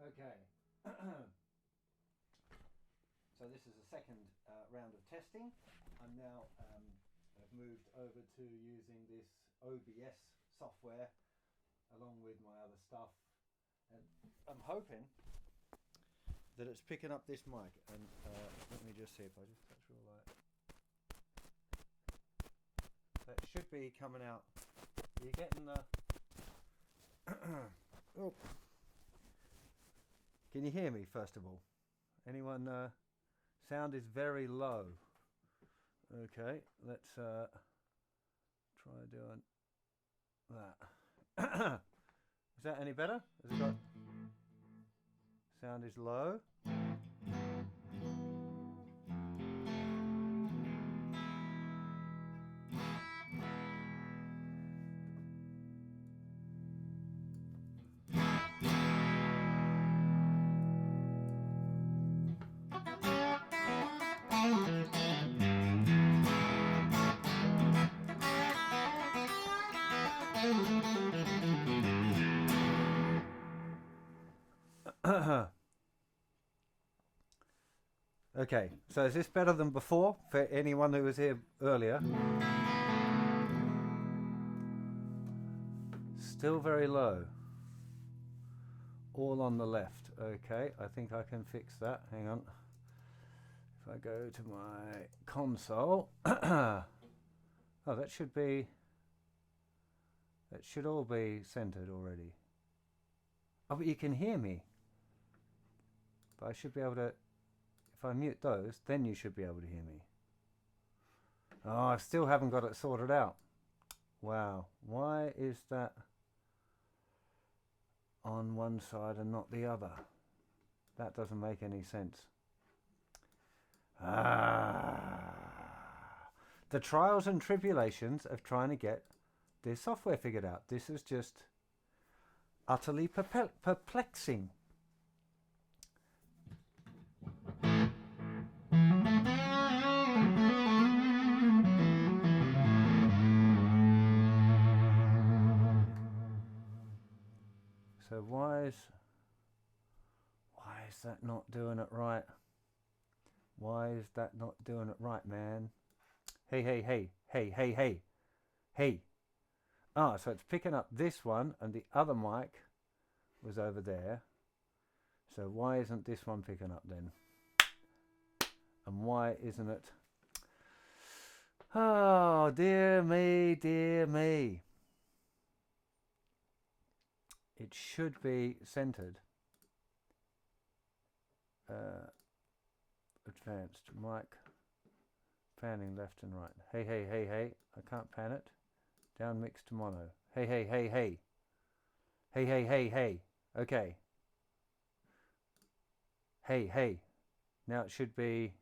Okay. So this is the second round of testing. I'm now have moved over to using this OBS software along with my other stuff, and I'm hoping that it's picking up this mic. And let me just see if I just touch real light. That should be coming out. Are you getting the? Oh. Can you hear me first of all? Anyone? Sound is very low. Okay, let's try doing that. Is that any better? Has it got? Sound is low. Okay, so is this better than before for anyone who was here earlier? Still very low. All on the left. Okay, I think I can fix that. Hang on. If I go to my console. Oh, that should be... That should all be centered already. Oh, but you can hear me. But I should be able to... If I mute those, then you should be able to hear me. Oh, I still haven't got it sorted out. Wow. Why is that on one side and not the other? That doesn't make any sense. The trials and tribulations of trying to get this software figured out. This is just utterly perplexing. So why is that not doing it right? Why is that not doing it right, man? Hey, hey, hey, hey, hey, hey, hey. Ah, so it's picking up this one and the other mic was over there. So why isn't this one picking up then? And why isn't it? Oh, dear me, dear me. It should be centered. Advanced mic. Panning left and right. Hey, hey, hey, hey. I can't pan it. Down mix to mono. Hey, hey, hey, hey. Hey, hey, hey, hey. Okay. Hey, hey. Now it should be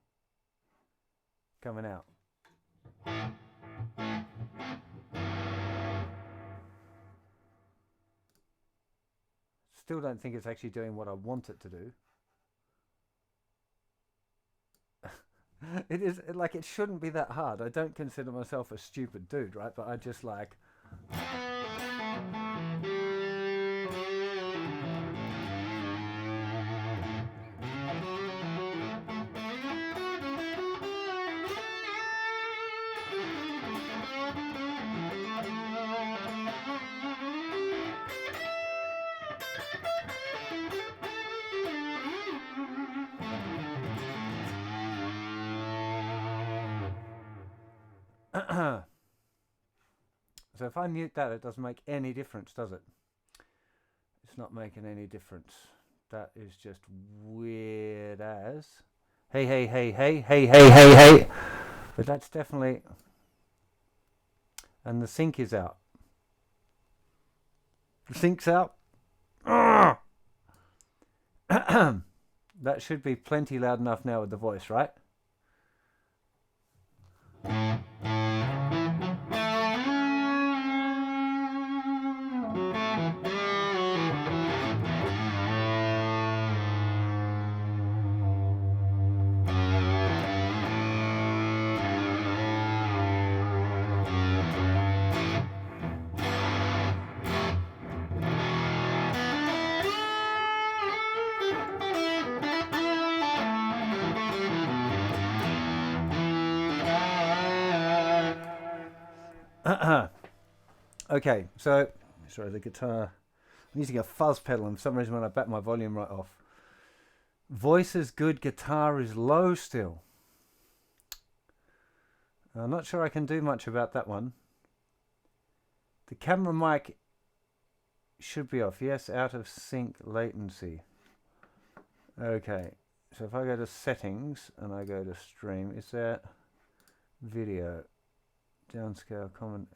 coming out. Still don't think it's actually doing what I want it to do. It is like, it shouldn't be that hard. I don't consider myself a stupid dude, right? But I just like... So if I mute that, it doesn't make any difference, does it? It's not making any difference. That is just weird as. Hey, hey, hey, hey, hey, hey, hey, hey. But that's definitely... And the sync is out. The sync's out. That should be plenty loud enough now with the voice, right? Okay, so sorry, the guitar. I'm using a fuzz pedal, and for some reason when I back my volume right off. Voice is good, guitar is low still. I'm not sure I can do much about that one. The camera mic should be off. Yes, out of sync latency. Okay, so if I go to settings and I go to stream, is there video? Downscale, comment.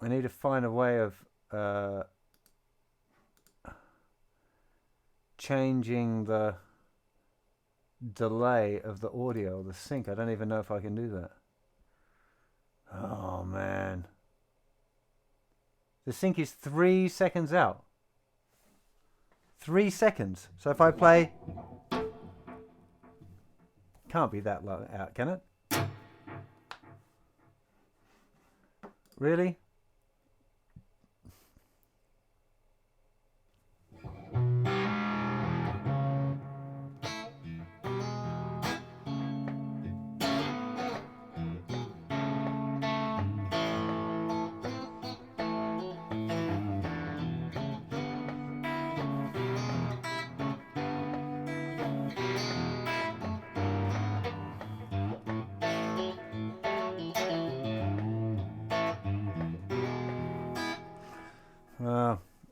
I need to find a way of changing the delay of the audio, the sync. I don't even know if I can do that. Oh man. The sync is 3 seconds out. 3 seconds. So if I play, can't be that low out, can it? Really?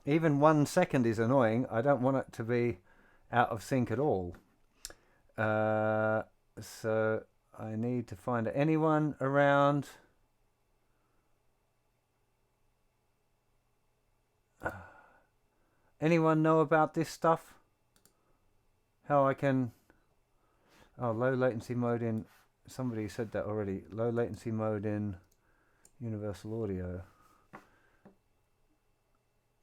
Even 1 second is annoying. I don't want it to be out of sync at all. So I need to find anyone around. Anyone know about this stuff? How I can... Oh, low latency mode in... Somebody said that already. Low latency mode in Universal Audio.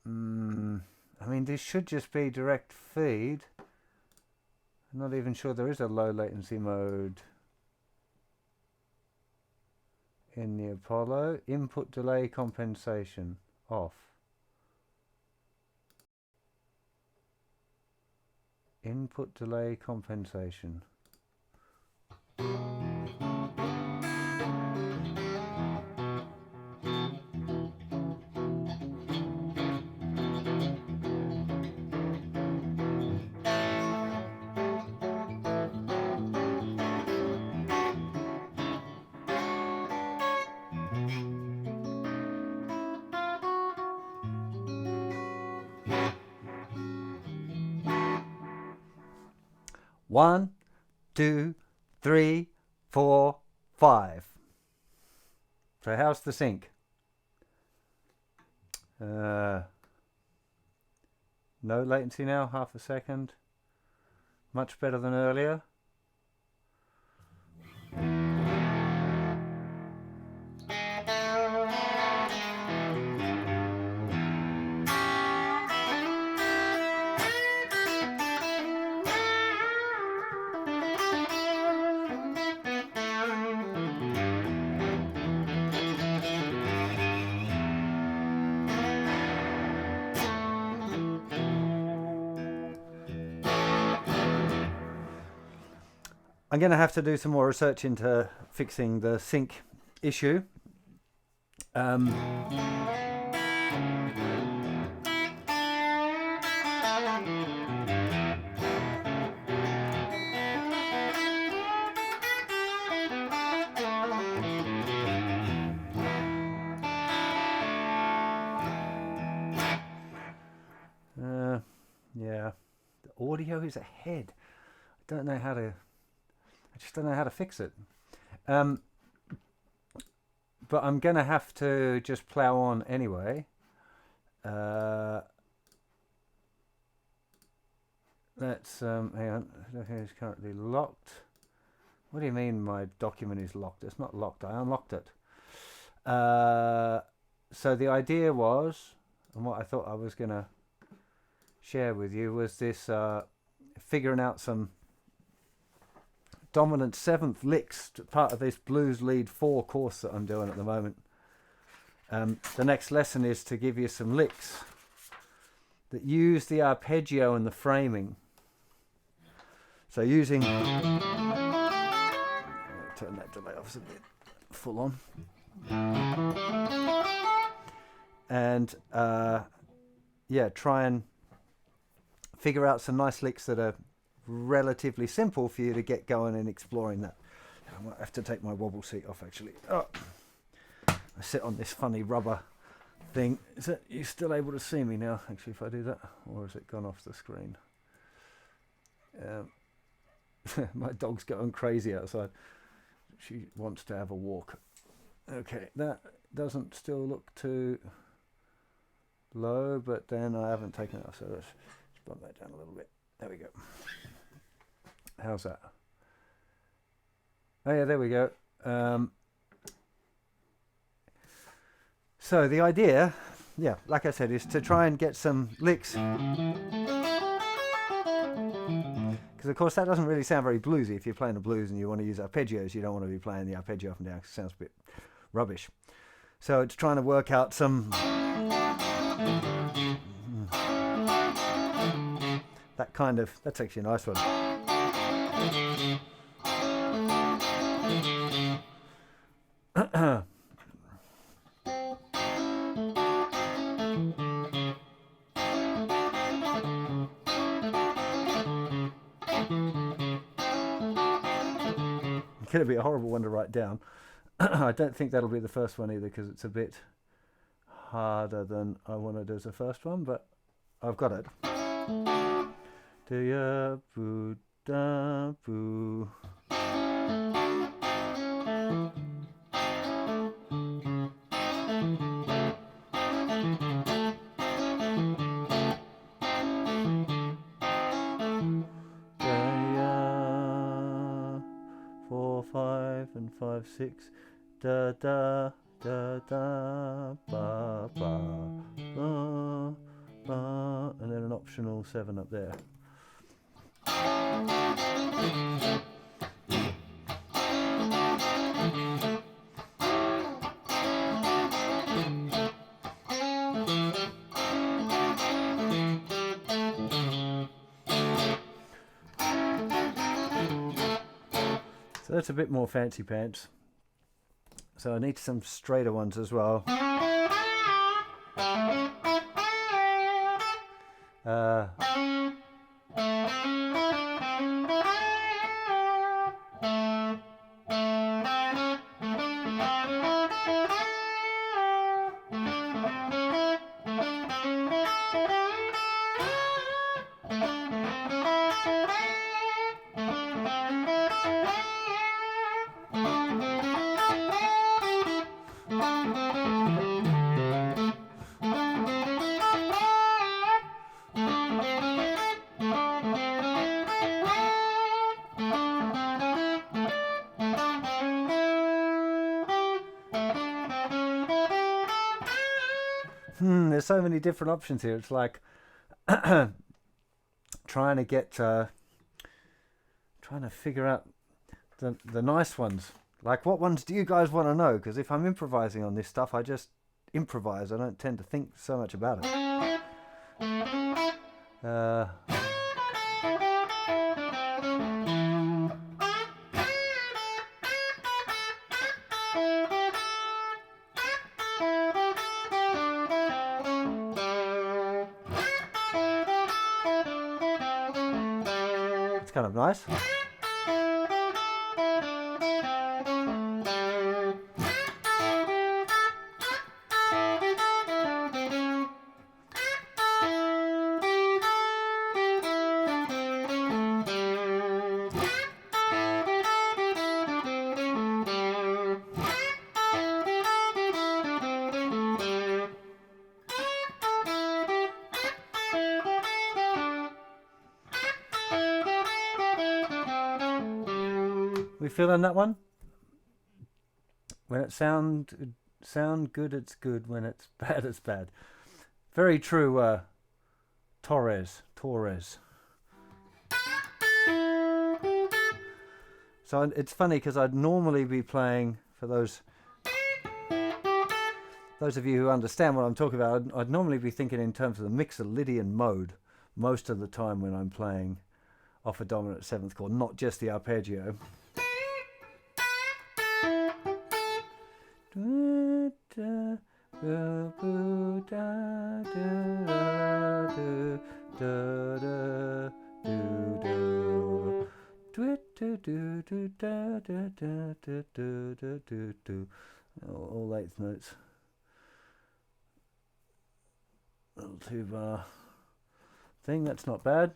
I mean, this should just be direct feed. I'm not even sure there is a low latency mode in the Apollo. Input delay compensation off. Input delay compensation. One, 2, 3, 4, 5. So how's the sync? No latency now, half a second. Much better than earlier. I'm going to have to do some more research into fixing the sync issue. Yeah, the audio is ahead. I don't know how to... I just don't know how to fix it. But I'm going to have to just plow on anyway. Let's hang on. It's currently locked. What do you mean my document is locked? It's not locked. I unlocked it. So the idea was, and what I thought I was going to share with you was this figuring out some dominant seventh licks, part of this Blues Lead 4 course that I'm doing at the moment. The next lesson is to give you some licks that use the arpeggio and the framing. So using... turn that delay off, it's a bit full on. And yeah, try and figure out some nice licks that are relatively simple for you to get going and exploring that. I might have to take my wobble seat off actually. Oh, I sit on this funny rubber thing. Is that you still able to see me now actually if I do that, or has it gone off the screen? My dog's going crazy outside. She wants to have a walk. Okay, that doesn't still look too low, but then I haven't taken it off, so let's bump that down a little bit. There we go. How's that? Oh yeah, there we go. So the idea, yeah, like I said, is to try and get some licks. Because of course that doesn't really sound very bluesy. If you're playing the blues and you want to use arpeggios, you don't want to be playing the arpeggio up and down because it sounds a bit rubbish. So it's trying to work out some... that kind of... That's actually a nice one. It's going to be a horrible one to write down. I don't think that'll be the first one either because it's a bit harder than I wanted as the first one, but I've got it. Do ya boo da boo. And 5, 6, da da da da ba ba ba ba, and then an optional 7 up there. So that's a bit more fancy pants. So I need some straighter ones as well. There's so many different options here. It's like trying to get, trying to figure out the nice ones. Like, what ones do you guys want to know? Because if I'm improvising on this stuff, I just improvise. I don't tend to think so much about it. It's kind of nice. We feeling that one? When it sound good, it's good. When it's bad, it's bad. Very true, Torres. So it's funny because I'd normally be playing, for those of you who understand what I'm talking about, I'd normally be thinking in terms of the Mixolydian mode most of the time when I'm playing off a dominant 7th chord, not just the arpeggio. All 8th notes. Little 2-bar thing, that's not bad.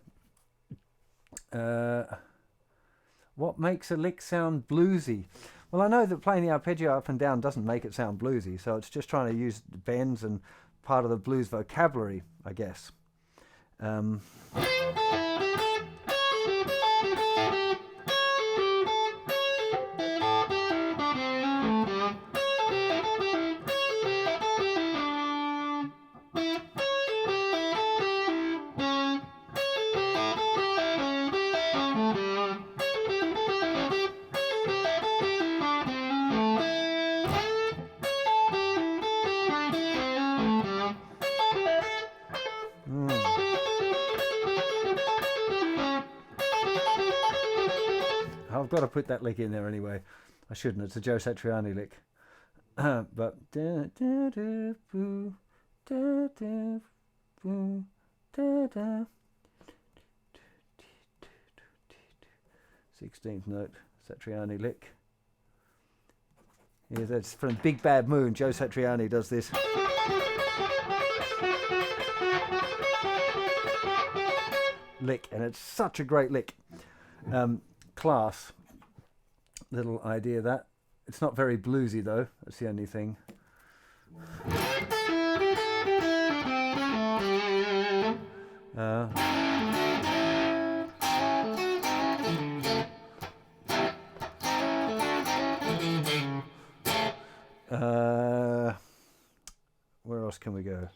What makes a lick sound bluesy? Well, I know that playing the arpeggio up and down doesn't make it sound bluesy, so it's just trying to use bends and part of the blues vocabulary, I guess. I've got to put that lick in there anyway. I shouldn't. It's a Joe Satriani lick. But 16th note, Satriani lick. Yeah, that's from Big Bad Moon. Joe Satriani does this. Lick, and it's such a great lick. Class. Little idea that. It's not very bluesy though, that's the only thing. Where else can we go?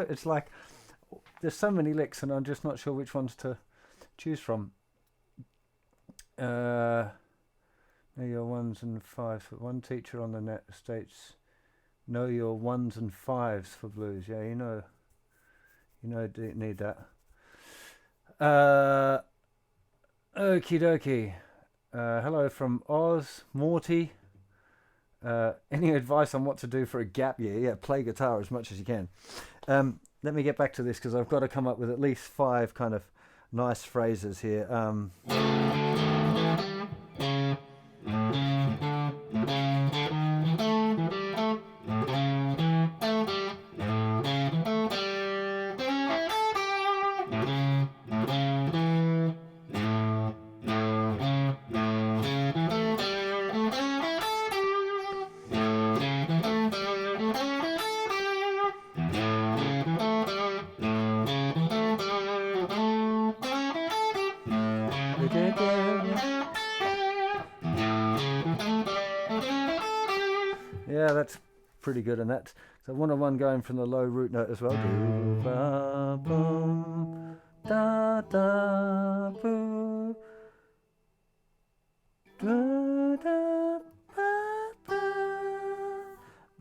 It's like there's so many licks and I'm just not sure which ones to choose from. Know your 1s and 5s. One teacher on the net states, know your 1s and 5s for blues. Yeah, you know need that. Okie dokie. Hello from Oz, Morty. Any advice on what to do for a gap year? Yeah, play guitar as much as you can. Let me get back to this because I've got to come up with at least 5 kind of nice phrases here. Yeah, that's pretty good, and that's so 1-on-1 going from the low root note as well. Do, ba, boom, da, da, boo, da, da, ba, ba.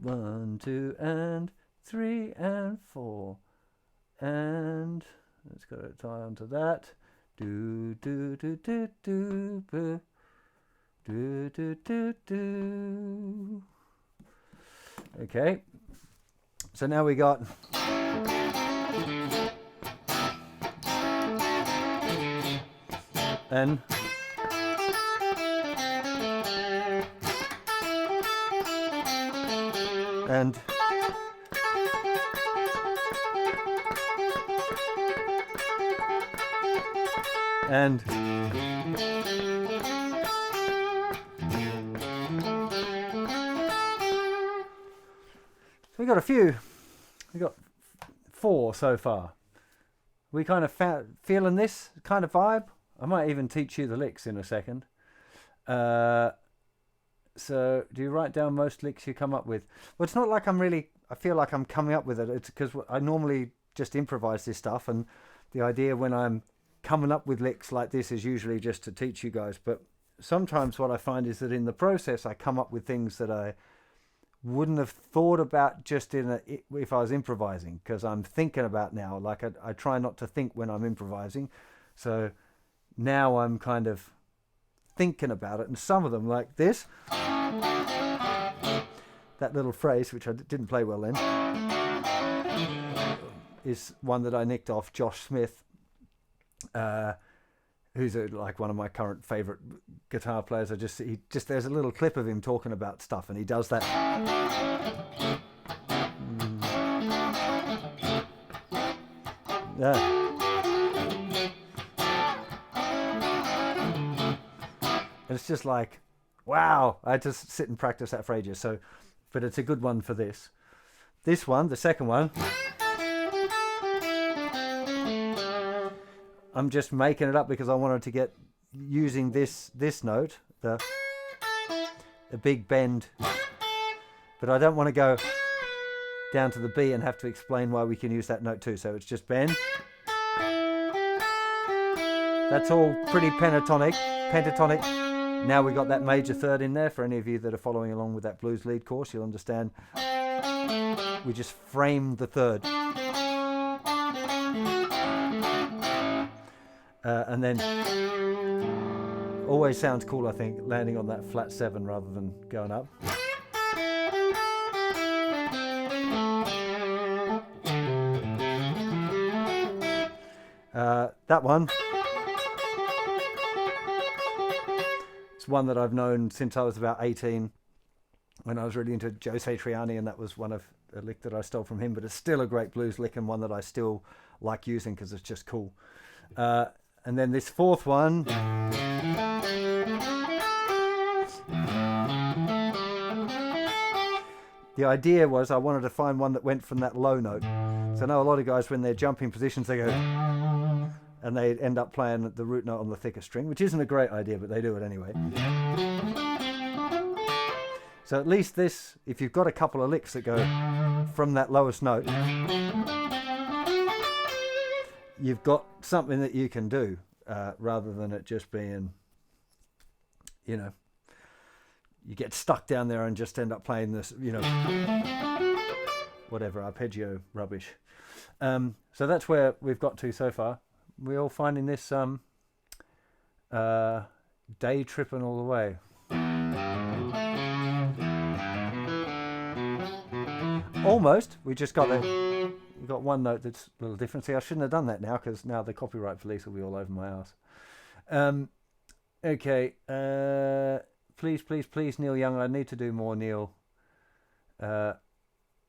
1, 2, and 3 and 4, and let's go to tie onto that. Do do do do do boo. Do do do do. Okay, so now we got and And we got a few. We got 4 so far. We kind of feeling this kind of vibe. I might even teach you the licks in a second. So do you write down most licks you come up with? Well, it's not like I feel like I'm coming up with it. It's because I normally just improvise this stuff, and the idea when I'm coming up with licks like this is usually just to teach you guys. But sometimes what I find is that in the process I come up with things that I wouldn't have thought about just if I was improvising, because I'm thinking about now. Like I try not to think when I'm improvising, so now I'm kind of thinking about it. And some of them, like this, that little phrase, which I didn't play well then, is one that I nicked off Josh Smith, who's like one of my current favorite guitar players. There's a little clip of him talking about stuff, and he does that. Yeah. And it's just like, wow, I just sit and practice that for ages. So, but it's a good one for this. This one, the second one, I'm just making it up because I wanted to get using this note, the big bend, but I don't want to go down to the B and have to explain why we can use that note too. So it's just bend. That's all pretty pentatonic. Now we got that major third in there. For any of you that are following along with that blues lead course, you'll understand. We just framed the third. And then always sounds cool, I think, landing on that flat 7 rather than going up. That one, it's one that I've known since I was about 18, when I was really into Joe Satriani, and that was one of a lick that I stole from him, but it's still a great blues lick and one that I still like using because it's just cool. And then this fourth one, the idea was I wanted to find one that went from that low note. So I know a lot of guys, when they're jumping positions, they go, and they end up playing the root note on the thicker string, which isn't a great idea, but they do it anyway. So at least this, if you've got a couple of licks that go from that lowest note, you've got something that you can do, rather than it just being, you know, you get stuck down there and just end up playing this, you know, whatever, arpeggio rubbish. So that's where we've got to so far. We're all finding this day tripping all the way. Almost. We just got we've got one note that's a little different. See, I shouldn't have done that now, because now the copyright police will be all over my ass. Okay. Please, Neil Young. I need to do more, Neil.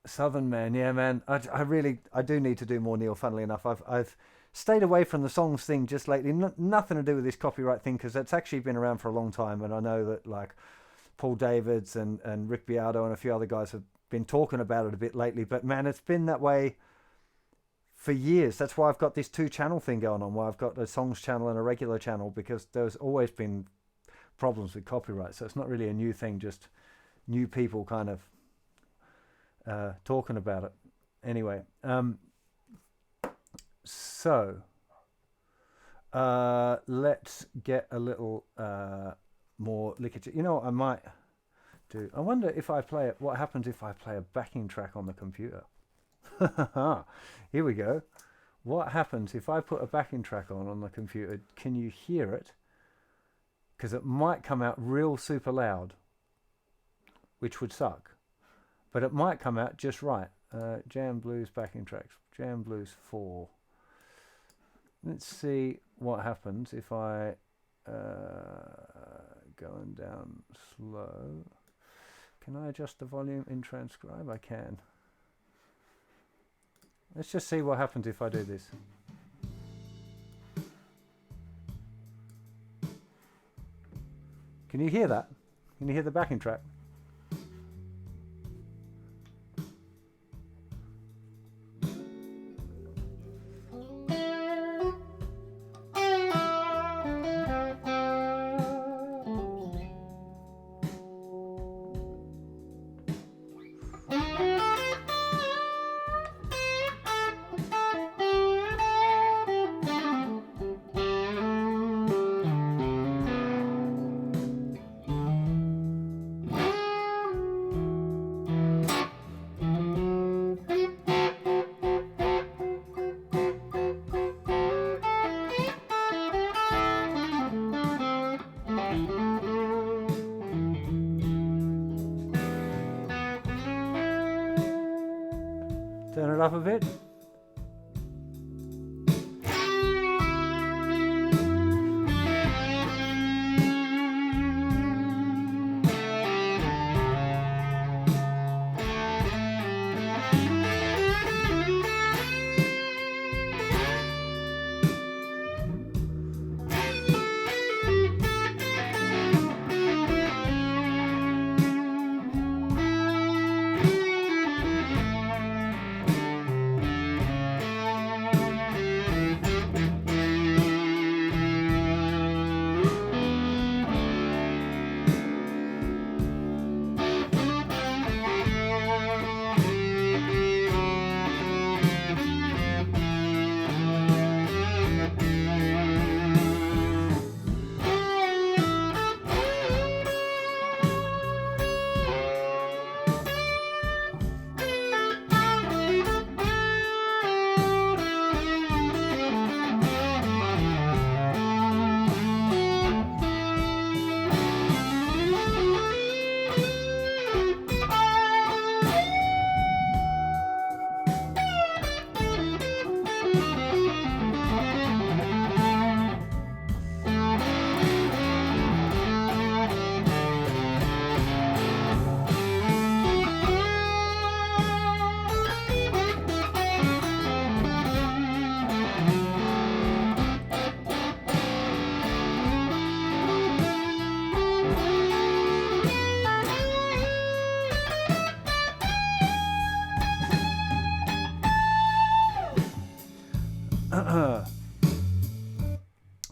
Southern Man. Yeah, man. I do need to do more, Neil, funnily enough. I've stayed away from the songs thing just lately. Nothing to do with this copyright thing, because that's actually been around for a long time. And I know that, like, Paul Davids and Rick Beato and a few other guys have been talking about it a bit lately, but man, it's been that way for years. That's why I've got this 2-channel thing going on, where I've got a songs channel and a regular channel, because there's always been problems with copyright. So it's not really a new thing, just new people kind of talking about it. Anyway, so let's get a little more lickety. You know what I might do? I wonder if I play it, what happens if I play a backing track on the computer? Here we go. What happens if I put a backing track on the computer? Can you hear it? Because it might come out real super loud, which would suck, but it might come out just right. Jam Blues backing tracks, Jam Blues 4. Let's see what happens if I going down slow. Can I adjust the volume in transcribe? I can. Let's just see what happens if I do this. Can you hear that? Can you hear the backing track? Turn it up a bit.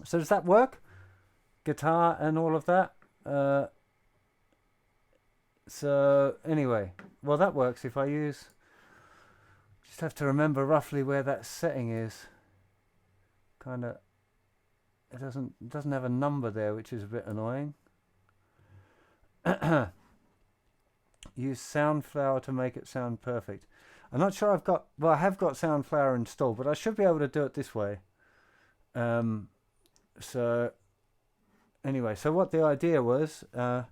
So does that work? Guitar and all of that? So anyway, well that works if I use, just have to remember roughly where that setting is. Kind of, it doesn't have a number there, which is a bit annoying. Use Soundflower to make it sound perfect. I'm not sure I have got Soundflower installed, but I should be able to do it this way. So anyway, so what the idea was, let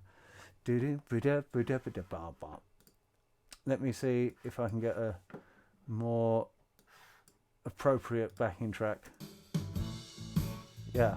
me see if I can get a more appropriate backing track. Yeah.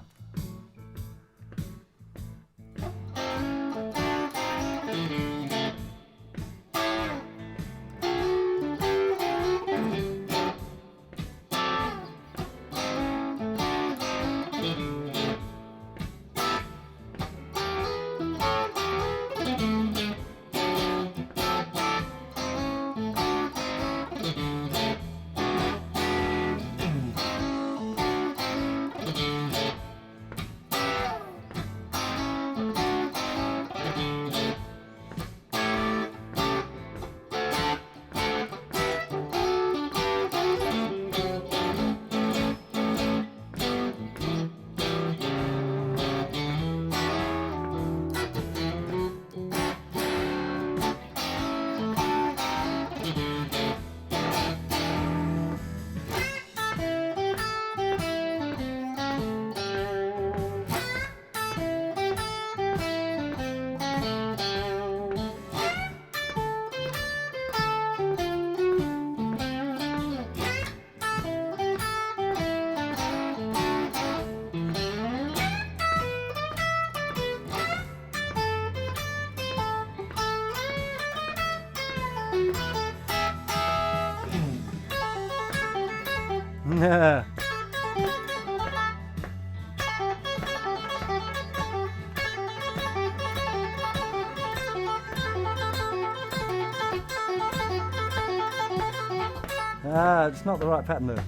It's not the right pattern there.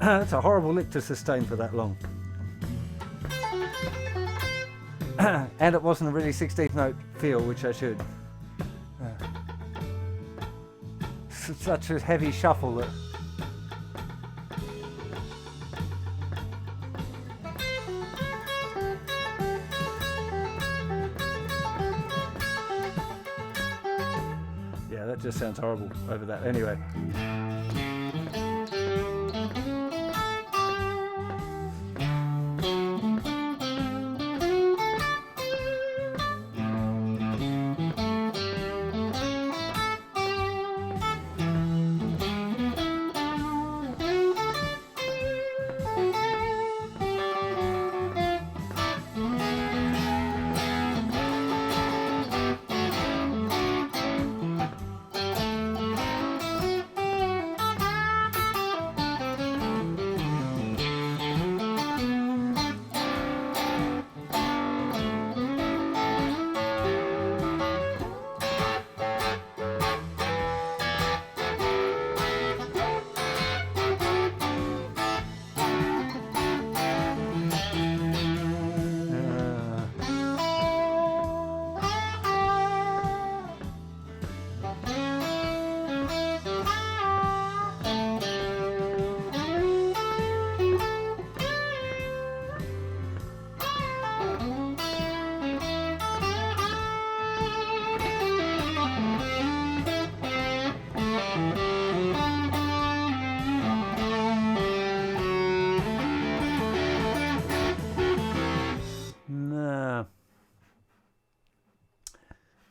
That's a horrible lick to sustain for that long. And it wasn't a really 16th note feel, which I should. Such a heavy shuffle that. Yeah, that just sounds horrible over that. Anyway.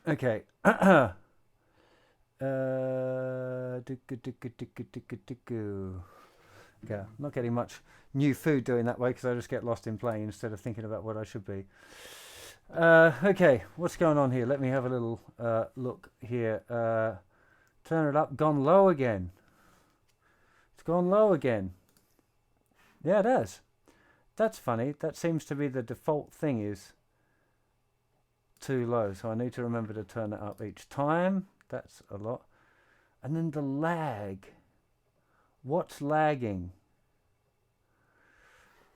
Okay. Okay, not getting much new food doing that way because I just get lost in playing instead of thinking about what I should be. Okay, what's going on here? Let me have a little look here. Turn it up. Gone low again. It's gone low again. Yeah, it has. That's funny. That seems to be the default thing, is too low, so I need to remember to turn it up each time. That's a lot. And then the lag. What's lagging?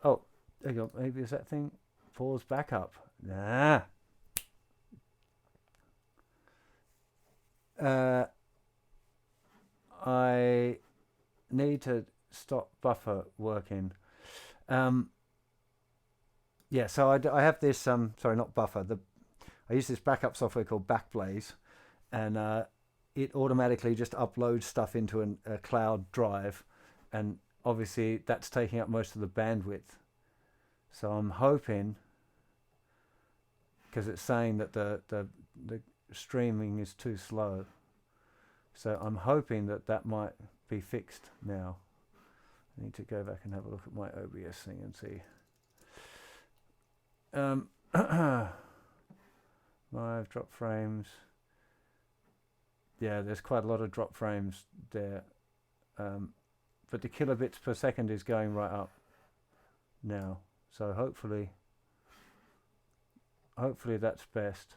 Oh, there you go. Maybe it's that thing. Pause back up. Nah. I need to stop buffer working. Yeah, so I have this, sorry, not buffer. I use this backup software called Backblaze, and it automatically just uploads stuff into a cloud drive, and obviously that's taking up most of the bandwidth. So I'm hoping, because it's saying that the streaming is too slow, so I'm hoping that might be fixed now. I need to go back and have a look at my OBS thing and see. Live drop frames. Yeah, there's quite a lot of drop frames there, but the kilobits per second is going right up now. So hopefully that's best.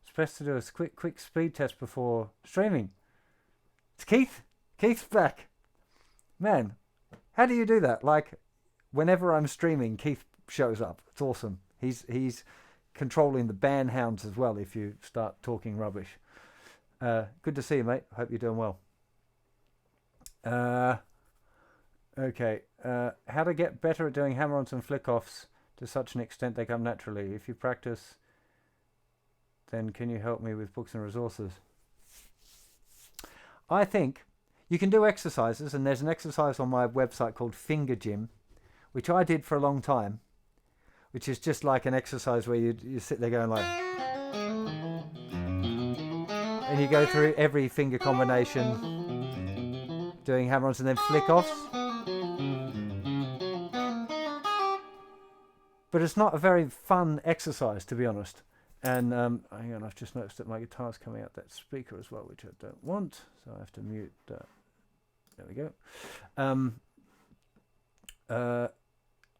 It's best to do a quick speed test before streaming. It's Keith. Keith's back. Man, how do you do that? Like, whenever I'm streaming, Keith shows up. It's awesome. He's controlling the ban hounds as well if you start talking rubbish. Good to see you, mate. Hope you're doing well. Okay. How to get better at doing hammer-ons and flick-offs to such an extent they come naturally. If you practice, then can you help me with books and resources? I think you can do exercises, and there's an exercise on my website called Finger Gym, which I did for a long time, which is just like an exercise where you sit there going like, and you go through every finger combination, doing hammer-ons and then flick-offs. But it's not a very fun exercise, to be honest. And hang on, I've just noticed that my guitar's coming out that speaker as well, which I don't want. So I have to mute. There we go.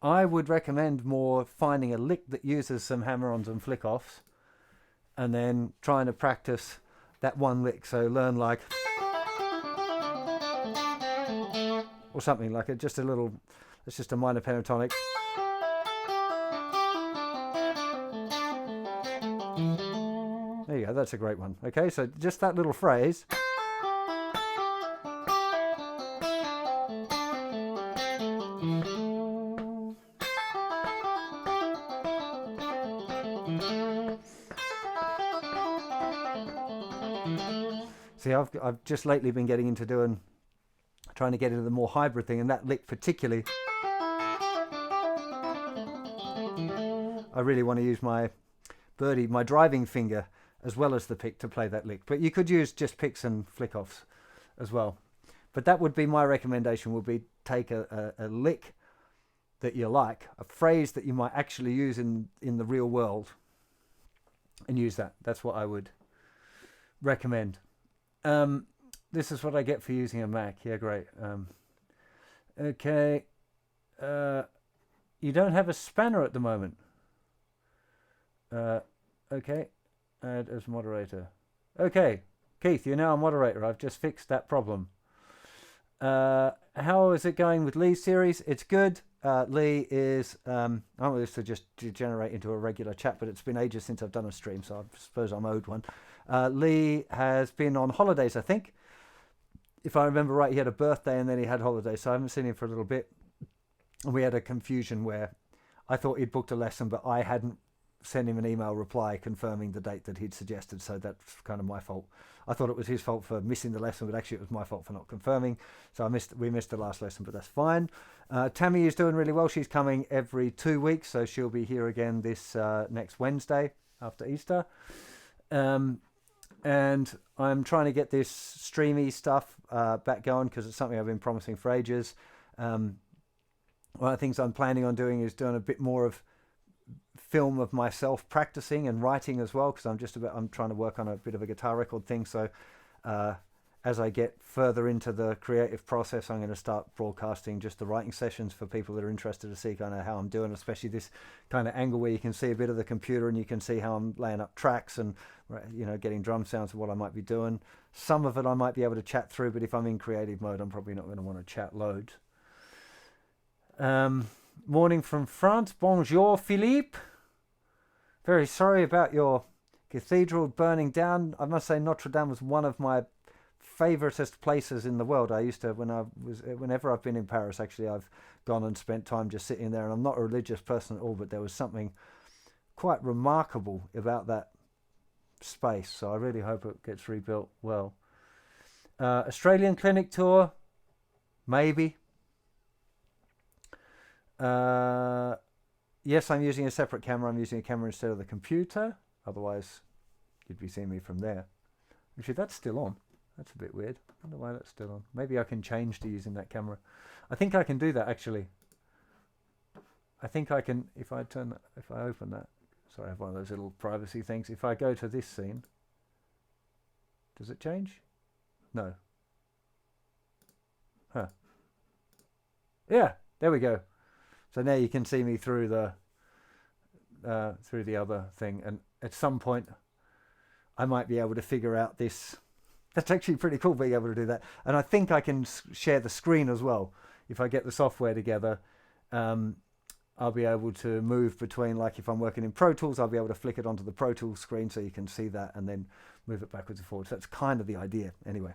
I would recommend more finding a lick that uses some hammer-ons and flick-offs, and then trying to practice that one lick. So learn like, or something like it, just a little. It's just a minor pentatonic. There you go. That's a great one. Okay, so just that little phrase. See, I've just lately been getting into trying to get into the more hybrid thing, and that lick particularly, I really want to use my driving finger as well as the pick to play that lick. But you could use just picks and flick-offs as well. But that would be my recommendation, would be take a lick that you like, a phrase that you might actually use in the real world, and use that. That's what I would recommend. This is what I get for using a Mac. Yeah, great. Okay. You don't have a spanner at the moment. Okay. Add as moderator. Okay. Keith, you're now a moderator. I've just fixed that problem. How is it going with Lee's series? It's good. Lee is, I want this to just degenerate into a regular chat, but it's been ages since I've done a stream, so I suppose I'm owed one. Lee has been on holidays, I think. If I remember right, he had a birthday and then he had holidays, so I haven't seen him for a little bit. And we had a confusion where I thought he'd booked a lesson, but I hadn't sent him an email reply confirming the date that he'd suggested, so that's kind of my fault. I thought it was his fault for missing the lesson, but actually it was my fault for not confirming. So we missed the last lesson, but that's fine. Tammy is doing really well. She's coming every 2 weeks, so she'll be here again this next Wednesday after Easter. And I'm trying to get this streamy stuff back going, because it's something I've been promising for ages. One of the things I'm planning on doing is doing a bit more of film of myself practicing and writing as well, because I'm trying to work on a bit of a guitar record thing. So as I get further into the creative process, I'm going to start broadcasting just the writing sessions for people that are interested to see kind of how I'm doing, especially this kind of angle where you can see a bit of the computer and you can see how I'm laying up tracks and, you know, getting drum sounds of what I might be doing. Some of it I might be able to chat through, but if I'm in creative mode, I'm probably not going to want to chat loads. Morning from France. Bonjour, Philippe. Very sorry about your cathedral burning down. I must say Notre Dame was one of my favoritist places in the world. I used to, whenever I've been in Paris, actually, I've gone and spent time just sitting there. And I'm not a religious person at all, but there was something quite remarkable about that space. So I really hope it gets rebuilt well. Australian clinic tour, maybe. Yes, I'm using a separate camera. I'm using a camera instead of the computer. Otherwise, you'd be seeing me from there. Actually, that's still on. That's a bit weird. I wonder why that's still on. Maybe I can change to using that camera. I think I can do that, actually. I think I can, if I open that. Sorry, I have one of those little privacy things. If I go to this scene, does it change? No. Huh. Yeah, there we go. So now you can see me through the other thing, and at some point I might be able to figure out this. That's actually pretty cool being able to do that. And I think I can share the screen as well. If I get the software together, I'll be able to move between, like if I'm working in Pro Tools, I'll be able to flick it onto the Pro Tools screen so you can see that and then move it backwards and forwards. That's kind of the idea anyway.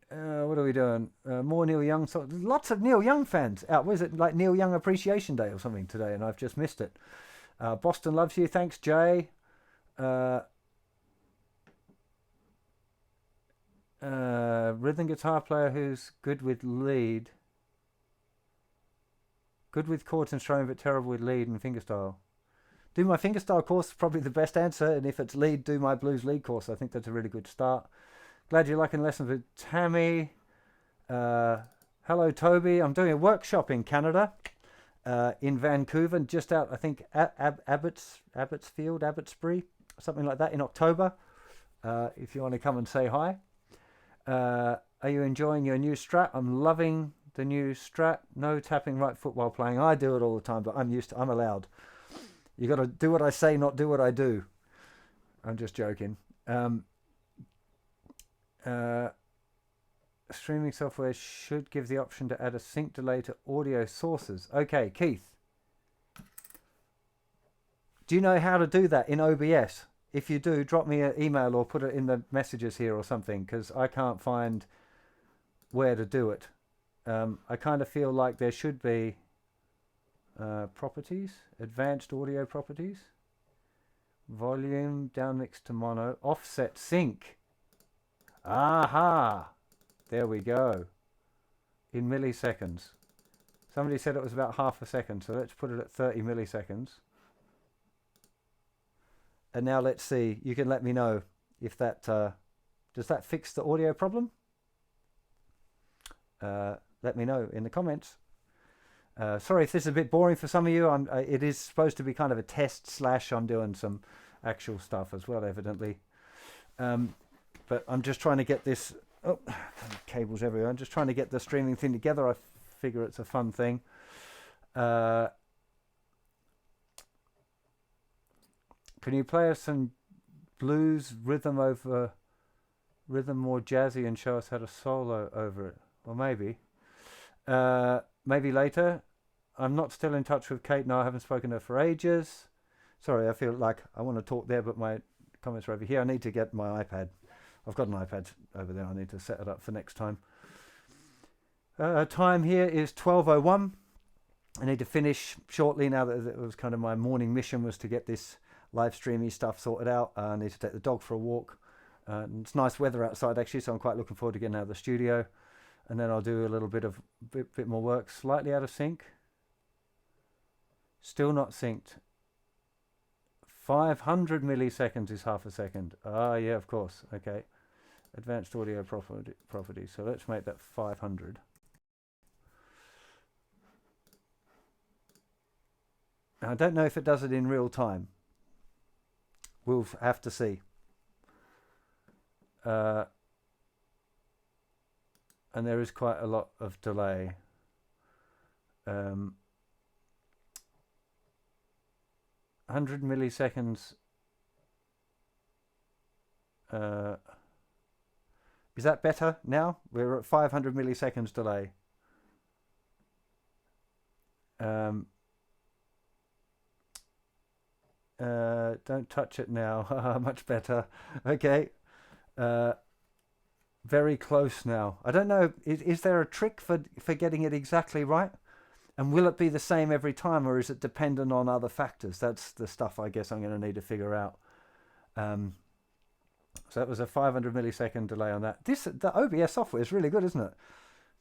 What are we doing? More Neil Young. So lots of Neil Young fans out. Was it like Neil Young Appreciation Day or something today? And I've just missed it. Boston loves you. Thanks, Jay. Rhythm guitar player who's good with lead. Good with chords and strumming, but terrible with lead and fingerstyle. Do my fingerstyle course is probably the best answer. And if it's lead, do my blues lead course. I think that's a really good start. Glad you're liking lessons with Tammy. Hello, Toby. I'm doing a workshop in Canada, in Vancouver, just out, I think, Abbotsbury, something like that, in October. If you want to come and say hi. Are you enjoying your new Strat? I'm loving the new Strat. No tapping right foot while playing. I do it all the time, but I'm allowed. You got to do what I say, not do what I do. I'm just joking. Streaming software should give the option to add a sync delay to audio sources. Okay, Keith. Do you know how to do that in OBS? If you do, drop me an email or put it in the messages here or something, because I can't find where to do it. I kind of feel like there should be properties, advanced audio properties, volume, down mix to mono, offset sync. Aha! There we go. In milliseconds. Somebody said it was about half a second, so let's put it at 30 milliseconds. And now let's see. You can let me know if that does that fix the audio problem. Let me know in the comments. Sorry if this is a bit boring for some of you. It is supposed to be kind of a test / I'm doing some actual stuff as well, evidently. But I'm just trying to get this. Oh, cables everywhere. I'm just trying to get the streaming thing together. I figure it's a fun thing. Can you play us some blues rhythm more jazzy and show us how to solo over it? Well, maybe. Maybe later. I'm not still in touch with Kate. No, I haven't spoken to her for ages. Sorry, I feel like I want to talk there, but my comments are over here. I need to get my iPad. I've got an iPad over there. I need to set it up for next time. Time here is 12:01. I need to finish shortly now that it was kind of my morning mission was to get this live streamy stuff sorted out. I need to take the dog for a walk. It's nice weather outside actually, so I'm quite looking forward to getting out of the studio. And then I'll do a little bit more work. Slightly out of sync. Still not synced. 500 milliseconds is half a second. Ah, yeah, of course. Okay. Advanced audio properties. So let's make that 500. Now, I don't know if it does it in real time. We'll have to see. And there is quite a lot of delay. 100 milliseconds. Is that better now? We're at 500 milliseconds delay. Don't touch it now. Much better. Okay. Very close now. I don't know. Is there a trick for getting it exactly right? And will it be the same every time, or is it dependent on other factors? That's the stuff I guess I'm going to need to figure out. So that was a 500 millisecond delay on that. The OBS software is really good, isn't it?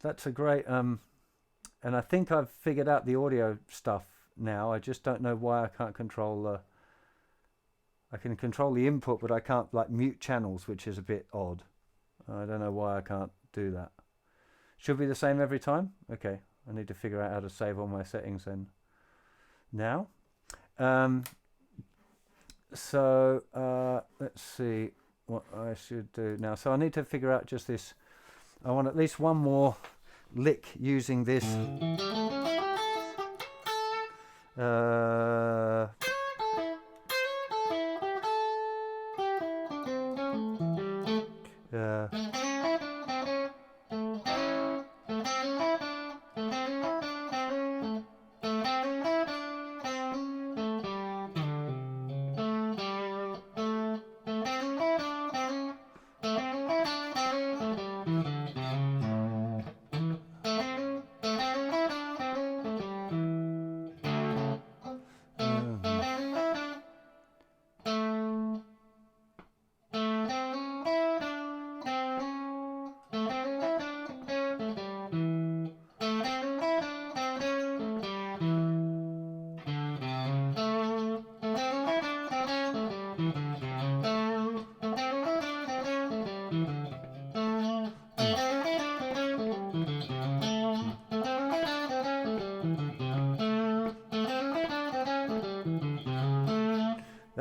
That's a great. And I think I've figured out the audio stuff now. I just don't know why I can't control the. I can control the input, but I can't like mute channels, which is a bit odd. I don't know why I can't do that. Should be the same every time. Okay. I need to figure out how to save all my settings then. Now, so let's see what I should do now. So I need to figure out just this. I want at least one more lick using this.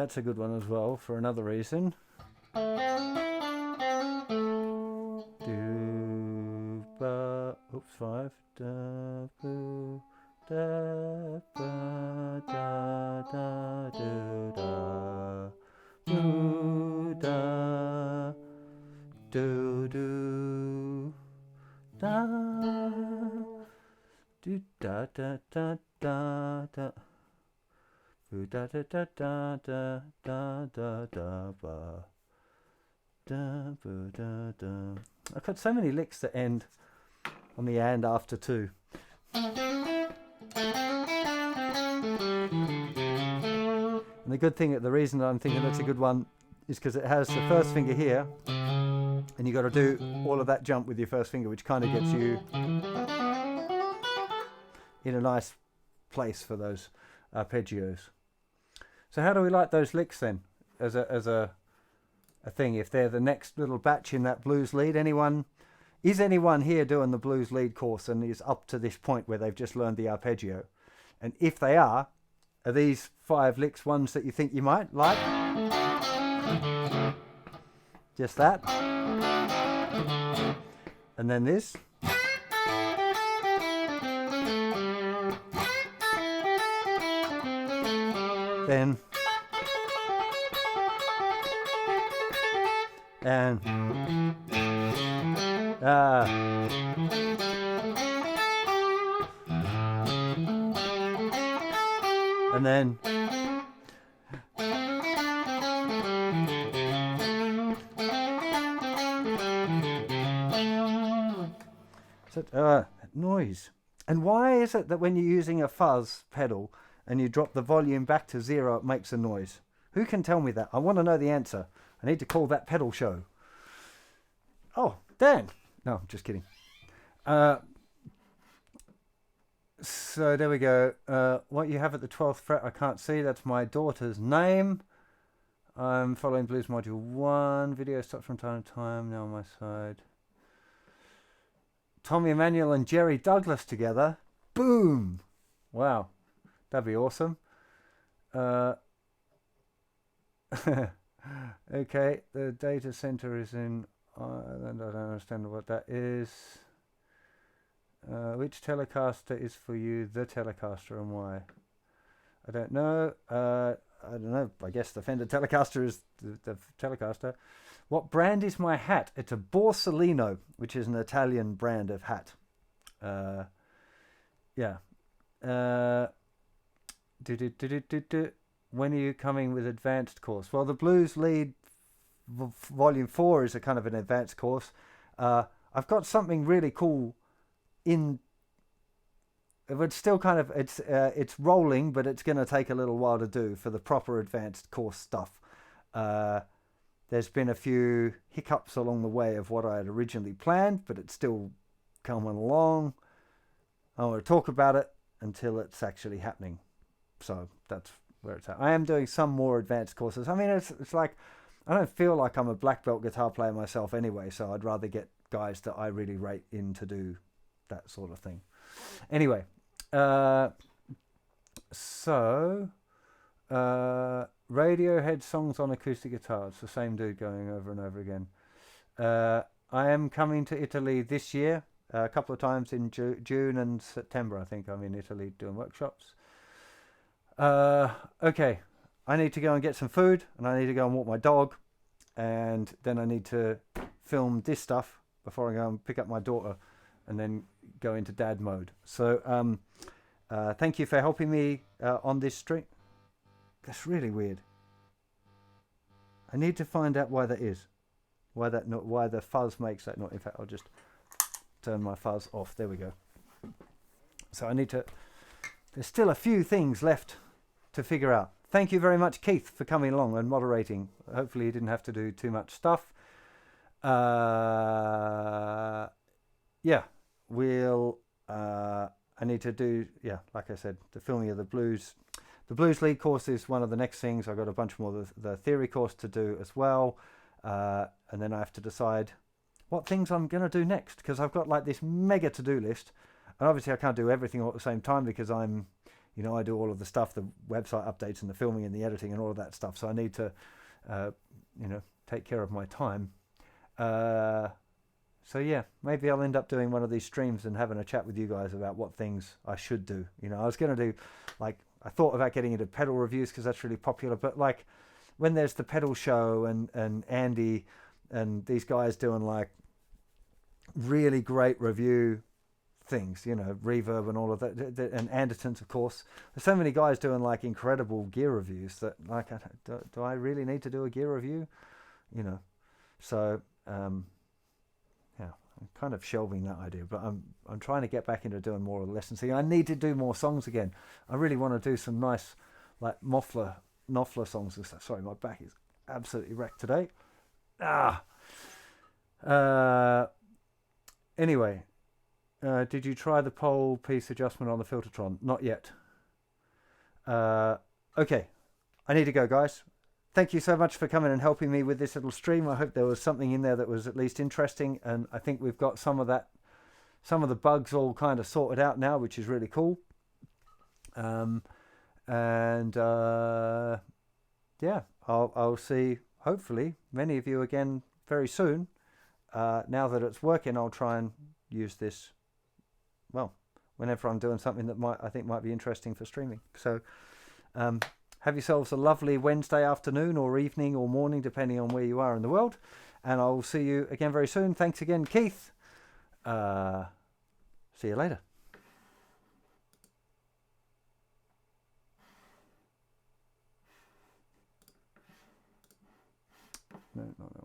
That's a good one as well for another reason. Do ba, oops, 5. Da boo, da ba da da do da, boo da, do do da, do da da da da da. Da da da da da da da da ba da ba da da. I've got so many licks that end on the and after too. And the good thing, the reason I'm thinking that's a good one is because it has the first finger here, and you got to do all of that jump with your first finger, which kind of gets you in a nice place for those arpeggios. So how do we like those licks then, as a thing? If they're the next little batch in that blues lead, is anyone here doing the blues lead course and is up to this point where they've just learned the arpeggio? And if they are these 5 licks ones that you think you might like? Just that. And then this. Then and then so, that noise. And why is it that when you're using a fuzz pedal and you drop the volume back to 0, it makes a noise? Who can tell me that? I want to know the answer. I need to call that pedal show. Oh, Dan. No, I'm just kidding. So there we go. What you have at the 12th fret, I can't see. That's my daughter's name. I'm following Blues Module 1. Video stops from time to time. Now on my side. Tommy Emmanuel and Jerry Douglas together. Boom. Wow. That'd be awesome. Okay, the data center is in Ireland. I don't understand what that is. Which Telecaster is for you the Telecaster and why? I don't know. I don't know. I guess the Fender Telecaster is the Telecaster. What brand is my hat? It's a Borsellino, which is an Italian brand of hat. Yeah. When are you coming with advanced course? Well, the Blues Lead Volume 4 is a kind of an advanced course. I've got something really cool in. It's still kind of it's rolling, but it's going to take a little while to do for the proper advanced course stuff. There's been a few hiccups along the way of what I had originally planned, but it's still coming along. I want to talk about it until it's actually happening. So that's where it's at. I am doing some more advanced courses. I mean, it's like, I don't feel like I'm a black belt guitar player myself anyway, so I'd rather get guys that I really rate in to do that sort of thing. Anyway, Radiohead songs on acoustic guitars, the same dude going over and over again. I am coming to Italy this year, a couple of times in June and September. I think I'm in Italy doing workshops. Okay, I need to go and get some food, and I need to go and walk my dog, and then I need to film this stuff before I go and pick up my daughter, and then go into dad mode. So thank you for helping me on this stream. That's really weird. I need to find out why that is. Why the fuzz makes that noise. In fact, I'll just turn my fuzz off. There we go. So I need to. There's still a few things left to figure out. Thank you very much, Keith, for coming along and moderating. Hopefully you didn't have to do too much stuff. Yeah, we'll. I need to do. Yeah, like I said, the filming of the blues. The Blues Lead course is one of the next things. I've got a bunch more of the theory course to do as well. And then I have to decide what things I'm going to do next, because I've got like this mega to-do list. And obviously I can't do everything all at the same time because I'm You know, I do all of the stuff, the website updates and the filming and the editing and all of that stuff. So I need to, you know, take care of my time. So yeah, maybe I'll end up doing one of these streams and having a chat with you guys about what things I should do. You know, I was going to do, like, I thought about getting into pedal reviews because that's really popular. But like, when there's the pedal show and Andy and these guys doing like really great review things, you know, Reverb and all of that, and Andertons, of course. There's so many guys doing like incredible gear reviews that like, do I really need to do a gear review? You know, so yeah, I'm kind of shelving that idea, but I'm trying to get back into doing more of the lessons. See, I need to do more songs again. I really want to do some nice like Knopfler songs and stuff. Sorry, my back is absolutely wrecked today. Anyway, did you try the pole piece adjustment on the Filtertron? Not yet. Okay, I need to go, guys. Thank you so much for coming and helping me with this little stream. I hope there was something in there that was at least interesting, and I think we've got some of the bugs all kind of sorted out now, which is really cool. Yeah, I'll see hopefully many of you again very soon. Now that it's working, I'll try and use this, well, whenever I'm doing something that I think might be interesting for streaming. So have yourselves a lovely Wednesday afternoon or evening or morning, depending on where you are in the world. And I'll see you again very soon. Thanks again, Keith. See you later. No, not that one.